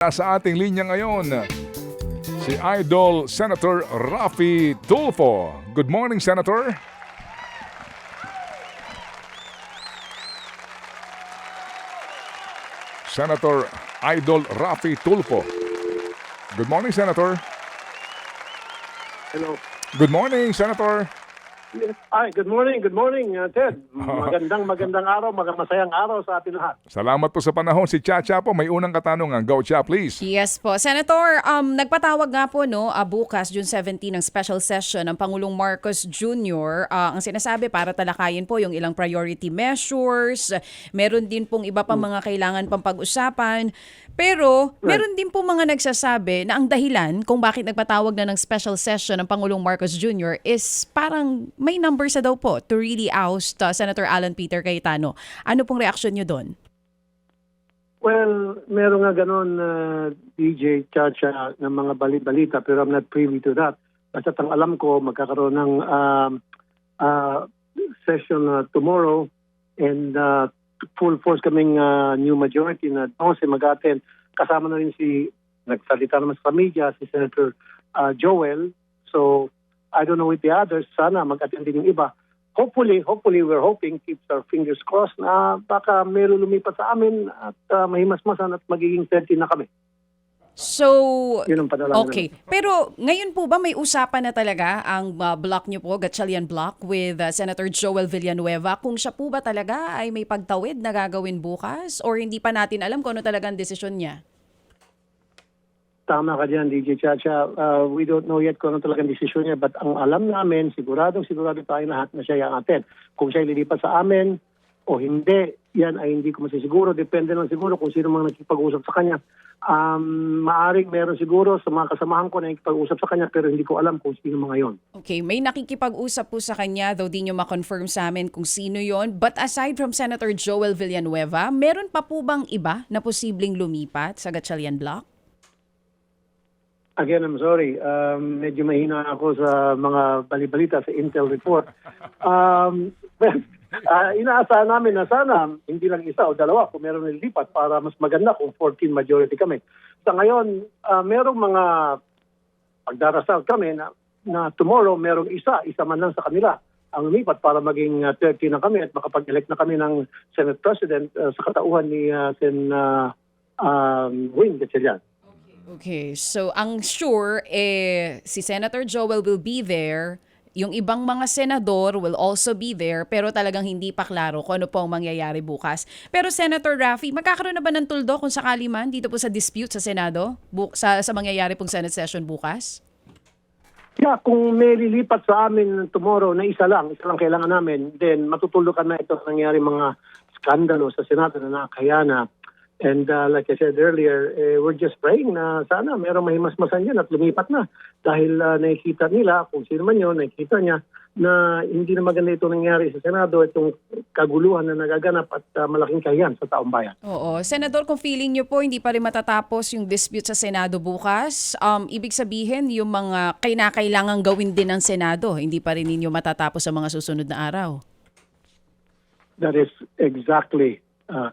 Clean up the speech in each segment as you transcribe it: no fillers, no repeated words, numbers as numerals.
Sa ating linya ngayon, si Idol Senator Raffy Tulfo. Good morning, Senator. Senator Idol Raffy Tulfo. Good morning, Senator. Hello. Good morning, Senator. Yes. Ay, good morning, Ted. Magandang araw, masayang araw sa atin lahat. Salamat po sa panahon. Si Chacha po, may unang katanungan. Go, Cha, please. Yes po. Senator, nagpatawag nga po bukas, June 17, ng special session ng Pangulong Marcos Jr. Ang sinasabi para talakayin po yung ilang priority measures. Meron din pong iba pang mga kailangan pang pag-usapan. Pero meron din po mga nagsasabi na ang dahilan kung bakit nagpatawag na ng special session ng Pangulong Marcos Jr. is parang may numbers na daw po to really oust Senator Alan Peter Cayetano. Ano pong reaksyon nyo doon? Well, meron nga ganon, DJ Chacha, ng mga balita, pero I'm not privy to that. Basta ang alam ko, magkakaroon ng session tomorrow and full force kaming new majority na 12 mag-attend. Kasama na rin nagsalita naman sa media, si Senator Joel. So, I don't know with the others. Sana mag-attend din yung iba. Hopefully, we're hoping, keeps our fingers crossed, na baka meron lumipat sa amin at mahimasmasan at magiging 30 na kami. So, Yun ang panalangin okay. namin. Pero ngayon po ba may usapan na talaga ang block nyo po, Gatchalian Block, with Senator Joel Villanueva, kung siya po ba talaga ay may pagtawid na gagawin bukas or hindi pa natin alam kung ano talagang desisyon niya? Tama ka dyan, DJ Chacha. We don't know yet kung ano talagang desisyon niya, but ang alam namin, sigurado tayo lahat na siya yung atin. Kung siya ililipat sa amin o hindi, yan ay hindi ko masisiguro. Depende lang siguro kung sino mga nakikipag-usap sa kanya. Maaring meron siguro sa mga kasamahan ko na nakikipag-usap sa kanya, pero hindi ko alam kung sino mga yon. Okay, may nakikipag-usap po sa kanya, though di nyo ma-confirm sa amin kung sino yon. But aside from Senator Joel Villanueva, meron pa po bang iba na posibleng lumipat sa Gatchalian Block? Again, I'm sorry. Medyo mahina ako sa mga balibalita sa Intel report. Inaasahan namin na sana hindi lang isa o dalawa kung meron nilipat para mas maganda kung 14 majority kami. Sa ngayon, merong mga pagdarasal kami na tomorrow merong isa man lang sa kanila ang lumipat para maging 30 na kami at makapag-elect na kami ng Senate President sa katauhan ni Sen Win Gatchalian. Okay, so ang sure, si Senator Joel will be there, yung ibang mga senador will also be there, pero talagang hindi pa klaro kung ano po ang mangyayari bukas. Pero Senator Raffy, magkakaroon na ba ng tuldo kung sakali man dito po sa dispute sa Senado, sa mangyayari pong Senate session bukas? Yeah, kung may lilipat sa amin tomorrow na isa lang kailangan namin, then matutulukan na ito nangyari mga skandalo sa Senado na nakakaya na. And like I said earlier, we're just praying na sana merong mahimasmasan yan at lumipat na. Dahil nakikita nila, kung sino man yun, nakikita niya na hindi na maganda ito nangyari sa Senado, itong kaguluhan na nagaganap at malaking kahiyan sa taong bayan. Oo. Senador, kung feeling nyo po hindi pa rin matatapos yung dispute sa Senado bukas, ibig sabihin yung mga kailangang gawin din ng Senado, hindi pa rin ninyo matatapos sa mga susunod na araw. That is exactly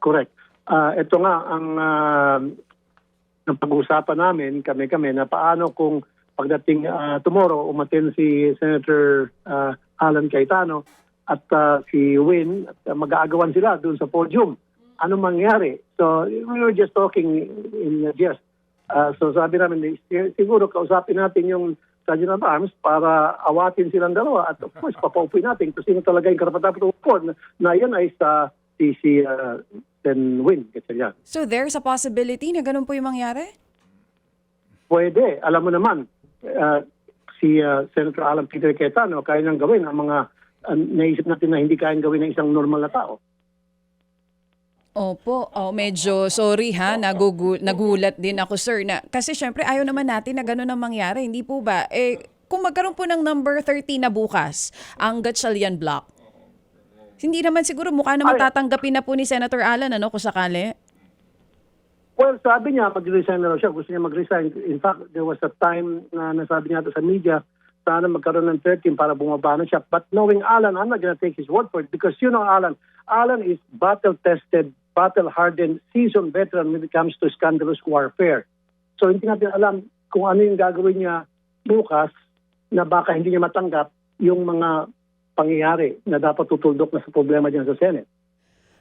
correct. Ito nga ang pag-uusapan namin, kami na paano kung pagdating tomorrow umatin si Senator Alan Cayetano at si Win at mag-aagawan sila doon sa podium. Ano mangyari? So we were just talking in jest. So sabi namin, siguro kausapin natin yung Sergeant of Arms para awatin silang dalawa at of course papaupuin natin kung sino talaga yung karapat-dapat na yan ay sa si Sen Win Gatchalian. So there's a possibility na ganun po yung mangyari? Pwede. Alam mo naman, si Senator Alan Peter Cayetano, kaya niyang gawin ang mga naisip natin na hindi kayang gawin ng isang normal na tao. Opo, medyo sorry ha, nagulat din ako sir. Kasi syempre ayaw naman natin na ganun ang mangyari, hindi po ba? Kung magkaroon po ng number 30 na bukas, ang Gatchalian Block, hindi naman siguro mukha naman tatanggapin na po ni Senator Alan kung sakali. Well, sabi niya, mag-resign na raw siya. Gusto niya mag-resign. In fact, there was a time na nasabi niya sa media, sana magkaroon ng 13 para bumaba na siya. But knowing Alan, I'm not gonna take his word for it because you know Alan is battle-tested, battle-hardened, seasoned veteran when it comes to scandalous warfare. So hindi natin alam kung ano yung gagawin niya bukas na baka hindi niya matanggap yung mga pangyayari na dapat tutuldok na sa problema dyan sa Senate.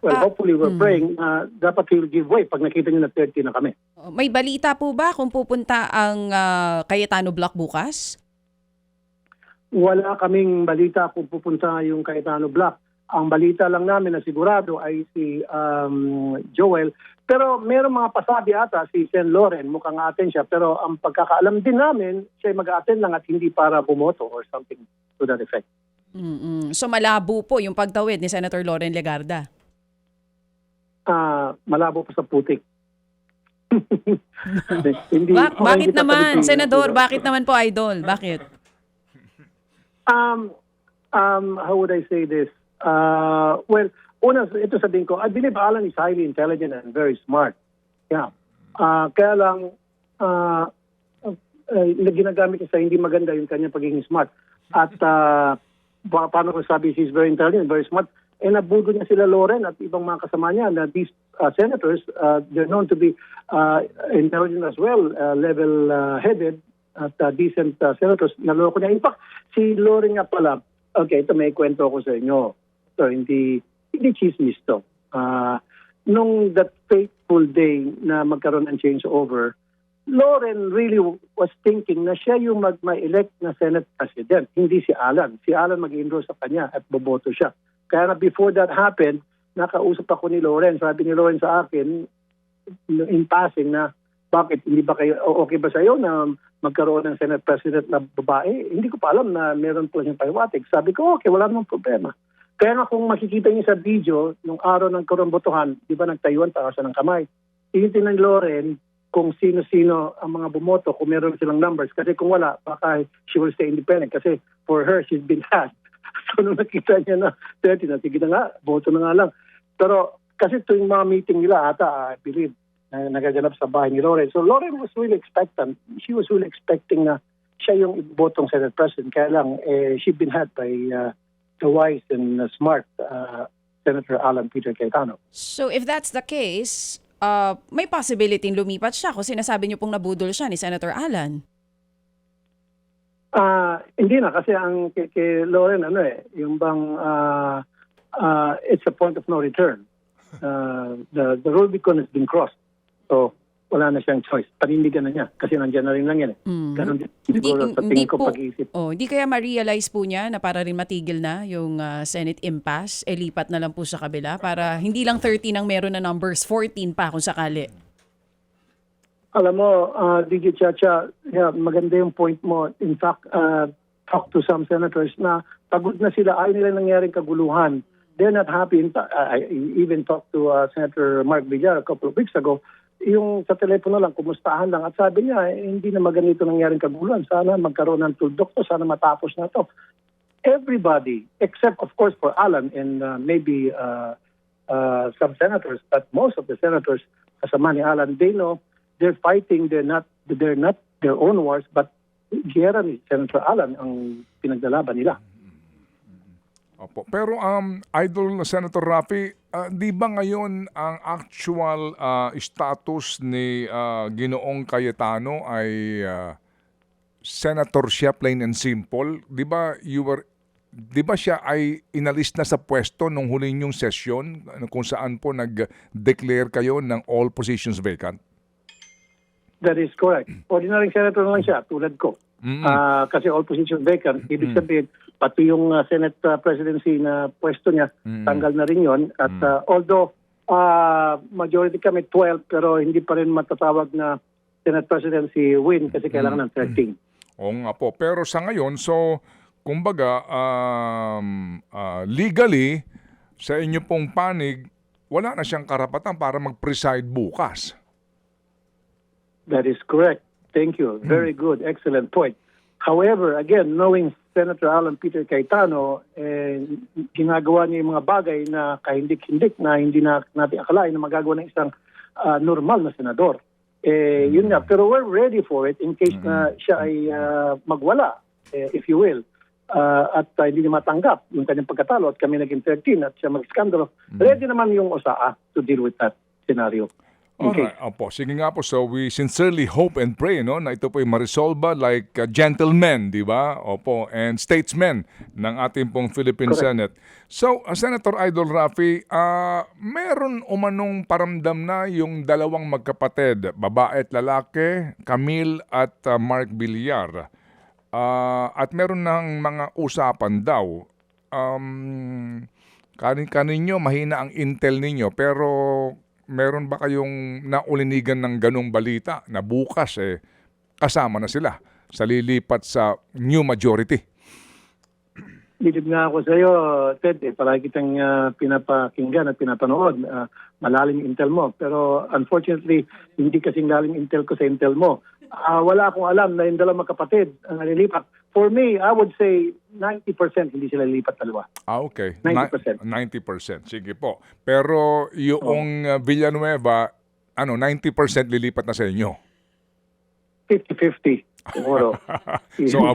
Well, hopefully we're praying na dapat he'll give way pag nakita niya na 30 na kami. May balita po ba kung pupunta ang Cayetano Block bukas? Wala kaming balita kung pupunta yung Cayetano Block. Ang balita lang namin na sigurado ay si Joel. Pero mayroong mga pasabi ata si Sen. Loren, mukhang atin siya. Pero ang pagkakaalam din namin, siya mag-attend lang at hindi para bumoto or something to that effect. So malabo po yung pagtawid ni Senator Loren Legarda. Malabo pa sa putik. Hindi, Bakit naman, Senador? Bakit naman po, Idol? Bakit? How would I say this? Well, una, ito sabihin ko, I believe Alan is highly intelligent and very smart. Yeah. Kaya lang, ginagamit niya sa hindi maganda yung kanyang pagiging smart. At paano ko sabi, he's very intelligent, very smart. Nabudol niya sila Loren at ibang mga kasama niya na these senators, they're known to be intelligent as well, level-headed at decent senators. Naloko niya. In fact, si Loren nga pala, okay, ito may kwento ko sa inyo. So, hindi chismis to. Nung that fateful day na magkaroon ng changeover, Loren really was thinking na siya yung mag-elect na Senate President, hindi si Alan. Si Alan mag-enroll sa kanya at boboto siya. Kaya na before that happened, nakausap ako ni Loren. Sabi ni Loren sa akin, in passing na, bakit, hindi ba kayo, okay ba sa'yo na magkaroon ng Senate President na babae? Hindi ko pa alam na meron po siyang pahiwatig. Sabi ko, okay, wala namang problema. Kaya nga kung makikita niyo sa video, nung araw ng karombotohan, di ba nagtayuan, takasan ng kamay. Tingin ni Loren kung sino-sino ang mga bumoto, kung meron silang numbers. Kasi kung wala, baka she will stay independent. Kasi for her, she's been had. So nung nakita niya na 30 na, sige na nga, boto na nga lang. Pero kasi tuwing mga meeting nila ata, I believe, nagaganap sa bahay ni Loren. So Loren was really expectant. She was really expecting na siya yung ibotong Senate President. Kaya lang, she'd been had by the wise and smart Senator Alan Peter Cayetano. So if that's the case, may possibility lumipat siya kung sinasabi niyo pong nabudol siya ni Senator Alan. Hindi na kasi ang kay Loren yung bang it's a point of no return. The Rubicon has been crossed. So wala na siyang choice. Panindigan na niya kasi nandiyan na rin lang yan. Ganun din siguro sa tingin ko pag-iisip. Hindi kaya ma-realize po niya na para rin matigil na yung Senate impasse, lipat na lang po sa kabila para hindi lang 13 ang meron na numbers, 14 pa kung sakali. Alam mo, DJ Chacha, maganda yung point mo. In fact, talk to some senators na pagod na sila, ayaw nila nangyaring kaguluhan. They're not happy. I even talked to Senator Mark Villar a couple of weeks ago. Yung sa telepono lang, kumustahan lang. At sabi niya, hindi na maganito nangyaring kaguluhan. Sana magkaroon ng tuldok to, sana matapos na to. Everybody, except of course for Alan and maybe some senators, but most of the senators, kasama ni Alan, they know they're fighting, they're not their own wars, but gera ni Senator Alan ang pinaglalaban nila. Opo. Pero Idol Senator Raffy, di ba ngayon ang actual status ni Ginoong Cayetano ay senator siya, plain and simple? Di ba siya ay inalis na sa pwesto nung huli niyong sesyon kung saan po nag-declare kayo ng all positions vacant? That is correct. Ordinary senator lang siya, tulad ko. Kasi all positions vacant. Ibig sabihin, pati yung Senate presidency na pwesto niya, tanggal na rin yun. At although majority kami 12, pero hindi pa rin matatawag na Senate presidency win kasi kailangan ng 13. Oo nga po. Pero sa ngayon, so, kumbaga, legally, sa inyo pong panig, wala na siyang karapatan para mag-preside bukas. That is correct. Thank you. Very good. Excellent point. However, again, knowing Senator Alan Peter Cayetano, ginagawa niya yung mga bagay na kahindik-hindik na hindi na natin akalain na magagawa ng isang normal na senador. Yun nga. Pero we're ready for it in case na siya ay magwala, if you will. At hindi niya matanggap yung kanyang pagkatalo at kami naging 13 at siya mag-skandalo. Ready naman yung OSAA to deal with that scenario. Alright, opo. Sige nga po. So we sincerely hope and pray no na ito po ay maresolba like gentlemen, di ba? Opo, and statesmen ng ating pong Philippine Correct. Senate. So, Senator Idol Rafi, meron umanong paramdam na yung dalawang magkapatid, babae at lalaki, Camille at Mark Villar. At meron ng mga usapan daw. Kaninyo mahina ang intel ninyo, pero meron ba kayong naulinigan ng ganong balita na bukas kasama na sila sa lilipat sa new majority? Bilib nga ako sa iyo, Ted. Palagi kitang pinapakinggan at pinapanood. Malalim intel mo. Pero unfortunately, hindi kasing lalim intel ko sa intel mo. Wala akong alam na yung dalawang magkapatid ang nalilipat. For me, I would say 90% hindi sila lilipat dalawa. Okay. 90%. 90%. Sige po. Pero yung Villanueva, 90% lilipat na sa inyo. 50-50. Siguro. So,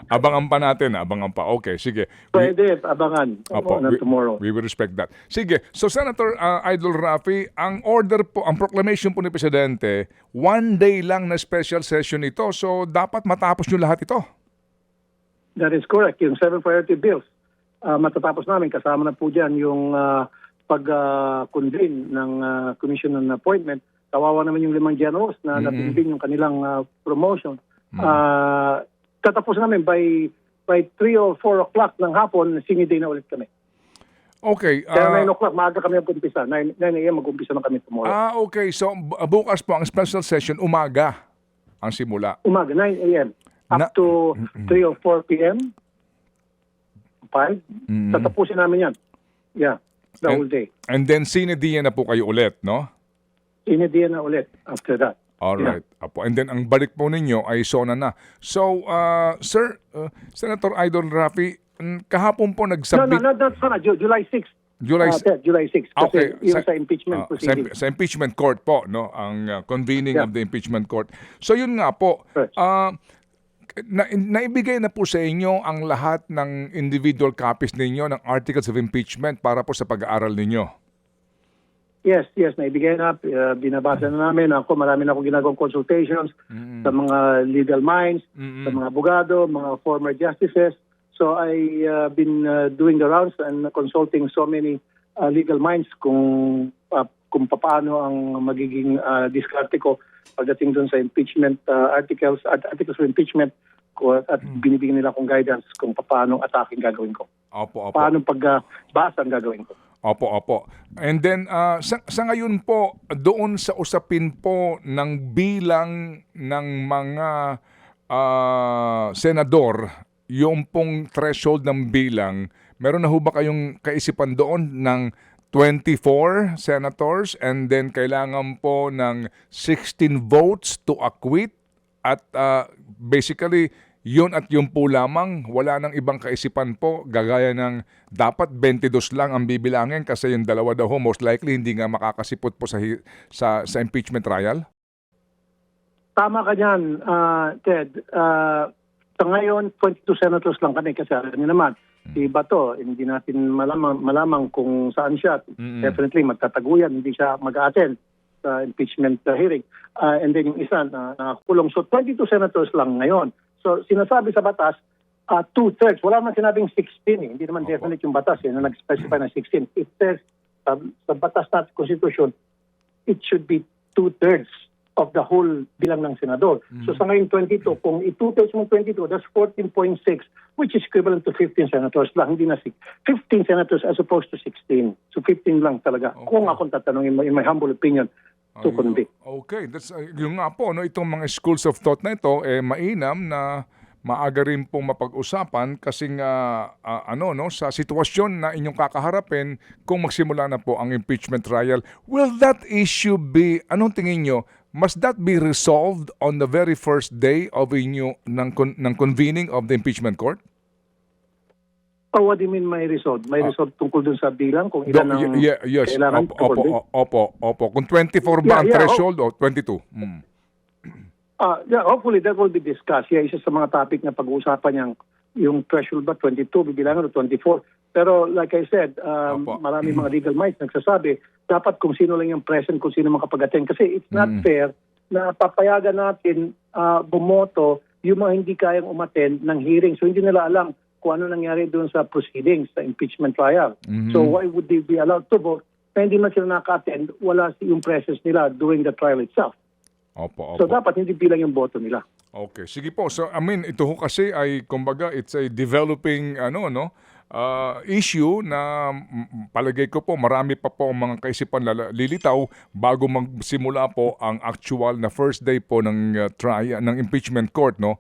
abangan pa natin. Abangan pa. Okay, sige. Pwede, abangan. Opo, Tomorrow. we will respect that. Sige. So, Senator Idol Rafi, ang order po, ang proclamation po ni Presidente, 1 day lang na special session ito. So, dapat matapos nyo lahat ito. That is correct. Yung 7 priority bills, matatapos namin. Kasama na po dyan yung pag-convene ng commission on appointment. Kawawa naman yung 5 generals na napinipin yung kanilang promotion. Tatapos namin by 3 or 4 o'clock ng hapon, singing day na ulit kami. Okay. Kaya 9 o'clock, maaga kami mag-umpisa. 9 a.m. mag-umpisa na kami tomorrow. Okay. So, bukas po ang special session, umaga ang simula. Umaga, 9 a.m. Up to 3 or 4 p.m. 5. Tatapusin namin yan. Yeah, the whole day. And then, sine dia na po kayo ulit, no? Sine-dia na ulit after that. Alright. Apo. And then, ang balik po ninyo ay SONA na. So, Sir, Senator Idol Rafi, kahapon po No, nagsubmit... that's not July 6. July July 6. Kasi Okay. yung sa impeachment proceeding. Sa impeachment court po, no? Ang convening of the impeachment court. So, yun nga po. Correct. Naibigay na po sa inyo ang lahat ng individual copies ninyo ng articles of impeachment para po sa pag-aaral ninyo. Yes, naibigay na. Binabasa na namin. Marami na akong ginagawang consultations sa mga legal minds, sa mga abogado, mga former justices. So I been doing the rounds and consulting so many legal minds kung paano ang magiging diskarte ko pagdating doon sa impeachment articles of impeachment ko at binibigyan nila akong guidance kung paano attacking gagawin ko. Opo. Paano pagbasa ang gagawin ko. Opo. And then, sa ngayon po, doon sa usapin po ng bilang ng mga senador, yung pong threshold ng bilang, meron na ho ba kayong kaisipan doon ng 24 senators and then kailangan po ng 16 votes to acquit at basically yun at yun po lamang, wala nang ibang kaisipan po, gagaya ng dapat 22 lang ang bibilangin kasi yung dalawa daw most likely hindi nga makakasipot po sa impeachment trial? Tama ka dyan, Ted. Sa ngayon, 22 senators lang kami kasi alam niyo naman, si Bato, hindi natin malamang kung saan siya. Definitely magtataguyan, hindi siya mag-attend sa impeachment hearing. And then yung isa nakakulong. So 22 senators lang ngayon. So sinasabi sa batas, 2/3. Wala naman sinabing 16. Hindi naman definite yung batas na nag-specify na 16. It says sa batas na Constitution, it should be 2/3 of the whole bilang ng senador. So sa ngayon 22, kung i-2/3 mo 22, that's 14.6, which is equivalent to 15 senators lang, hindi na 15 senators as opposed to 16. So 15 lang talaga. Okay. Kung akong tatanungin mo, in my humble opinion, to convict. Okay, that's yung nga po no, itong mga schools of thought na ito mainam na maaga rin pong mapag-usapan kasi nga sa sitwasyon na inyong kakaharapin kung magsimula na po ang impeachment trial. Will that issue be, anong tingin nyo, must that be resolved on the very first day of ng convening of the impeachment court? Oh, what do you mean may result? May result tungkol dun sa bilang kung ilan ang Yes. kailangan Opo. Kung 24 ba ang threshold o 22? Hopefully that will be discussed. Isa sa mga topic na pag-uusapan yung threshold ba 22 bibilangan o 24. Pero like I said, Opo. marami mga legal minds nagsasabi, dapat kung sino lang yung present, kung sino makapag-attend. Kasi it's not fair na papayagan natin bumoto yung mga hindi kayang umattend ng hearing. So hindi nila alam kung ano nangyari doon sa proceedings, sa impeachment trial. So why would they be allowed to vote na hindi man sila naka-attend, wala yung presence nila during the trial itself. Opo, So opo. dapat hindi bilang yung boto nila. Okay, sige po. So I mean, ito ho kasi ay kumbaga it's a developing issue na palagay ko po marami pa po ang mga kaisipan lilitaw bago magsimula po ang actual na first day po ng trial ng impeachment court, no.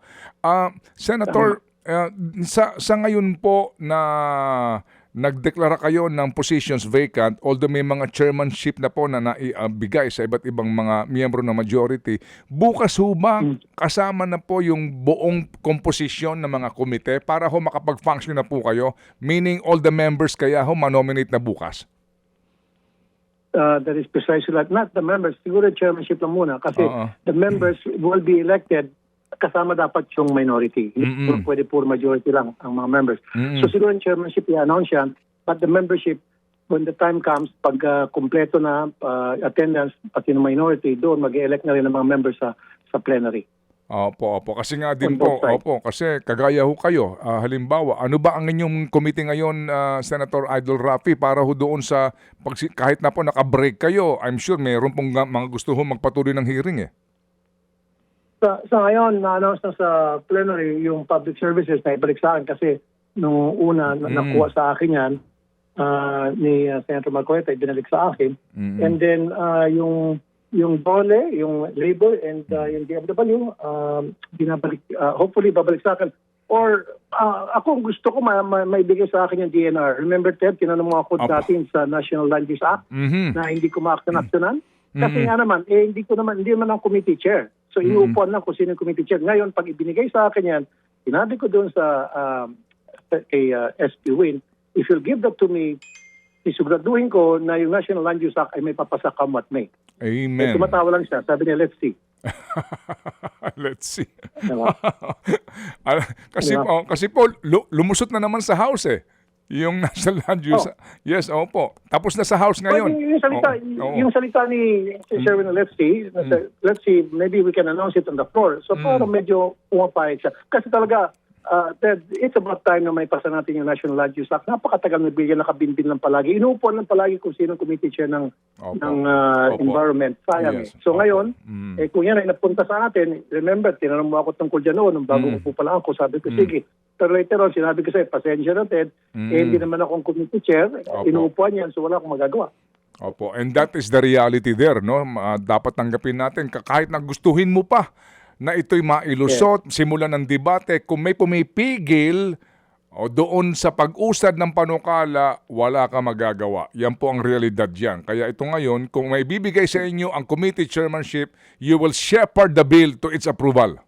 Senator, sa ngayon po na nagdeklara kayo ng positions vacant, although may mga chairmanship na po na naibigay sa iba't ibang mga miyembro ng majority, bukas ho ba kasama na po yung buong komposisyon ng mga komite para ho makapag-function na po kayo? Meaning all the members kaya ho manominate na bukas? That is precisely like, not the members, siguro chairmanship lang muna kasi the members will be elected kasama dapat yung minority. Hindi pwede puro majority lang ang mga members. So siguro yung chairmanship i-announce yan, but the membership, when the time comes, pag kumpleto na attendance pati ng minority, doon mag-elect na rin ng mga members sa plenary. Opo. Kasi nga din On po, both sides. kasi kagaya ho kayo, halimbawa, ano ba ang inyong committee ngayon, Senator Idol Rafi, para ho doon sa, kahit na po naka-break kayo, I'm sure mayroon pong mga gusto ho magpatuloy ng hearing eh. Sa ngayon, na-announce na sa plenary yung public services na ibalik sa akin kasi nung una nakuha sa akin yan ni Senator Marcoleta, ibinalik sa akin. And then yung DOLE, yung labor and yung DFW, binabalik, hopefully babalik sa akin. Or ako gusto ko maibigay sa akin yung DNR. Remember Ted, tinanong mo ako dati sa National Land Use Act na hindi ko ma-action-actionan. Kasi nga naman, hindi naman ang committee chair. So inuupuan lang kung sino yung committee chair. Ngayon, pag ibinigay sa akin yan, sinabi ko doon sa kay SP Win, if you'll give that to me, isiguraduhin ko na yung National Land Use Act ay may papasa come what may. Amen. Tumatawa lang siya. Sabi niya, let's see. Let's see. Diba? kasi po, lumusot na naman sa House eh. Yung National Land Use. Yes, opo. Tapos na sa House ngayon. Yung salita ni Sherwin, let's see, maybe we can announce it on the floor. So para medyo umapayag siya. Kasi talaga, Ted, it's about time na may pasa natin yung National Land Use Act. Napakatagal na bigyan, nakabinbin lang palagi. Inuupuan lang palagi kung sino committee chair ng environment. Sayang. Yes. So ngayon, kung yan ay napunta sa atin, remember, tinanong mo ako tungkol dyan noon, nung bago upo pala ako, sabi ko, sige. Pero later on, sinabi ko sa'yo, pasensya na, Ted, hindi naman akong committee chair, inuupuan yan, so wala akong magagawa. Opo, and that is the reality there, no? Dapat tanggapin natin, kahit nagustuhin mo pa na ito'y mailusot, simulan ng debate, kung may pumipigil o doon sa pag-usad ng panukala, wala ka magagawa. Yan po ang realidad yan. Kaya ito ngayon, kung may bibigay sa inyo ang committee chairmanship, you will shepherd the bill to its approval.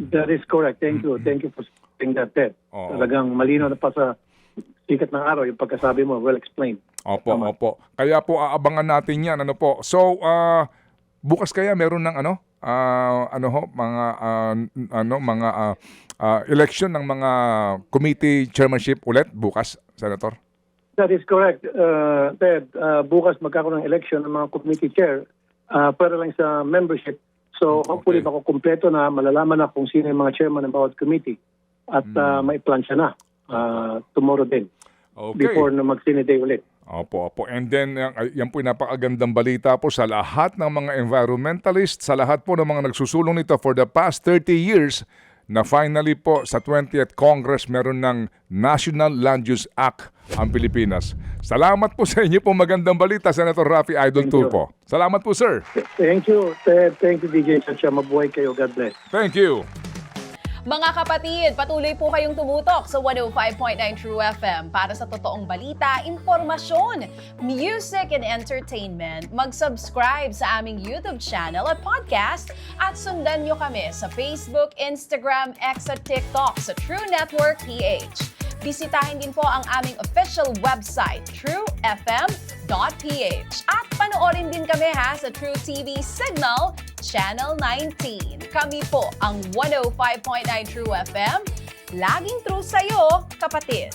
That is correct. Thank you. Thank you for saying that, Ted. Talagang malinaw na pa sa sikat ng araw yung pagkasabi mo, well explained. Opo. Kaya po aabangan natin yan. Ano po? So, bukas kaya meron ng election ng mga committee chairmanship ulit bukas, Senator? That is correct. Ted, bukas magkakaroon ng election ng mga committee chair para lang sa membership. So hopefully makukumpleto na, malalaman na kung sino yung mga chairman ng bawat committee at may plansya na tomorrow din before na mag-Senate Day ulit. Opo. And then, yan po yung napakagandang balita po sa lahat ng mga environmentalists, sa lahat po ng mga nagsusulong nito for the past 30 years, na finally po sa 20th Congress meron ng National Land Use Act ang Pilipinas. Salamat po sa inyo po magandang balita, Senator Rafi Idol Tulfo. Salamat po, sir. Thank you, Ted. Thank you, DJ Chacha. Mabuhay kayo. God bless. Thank you. Mga kapatid, patuloy po kayong tumutok sa 105.9 True FM para sa totoong balita, impormasyon, music and entertainment. Mag-subscribe sa aming YouTube channel at podcast at sundan nyo kami sa Facebook, Instagram, X at TikTok sa True Network PH. Bisitahin din po ang aming official website, truefm.ph. At panoorin din kami sa True TV Signal, Channel 19. Kami po ang 105.9 True FM. Laging true sa'yo, kapatid.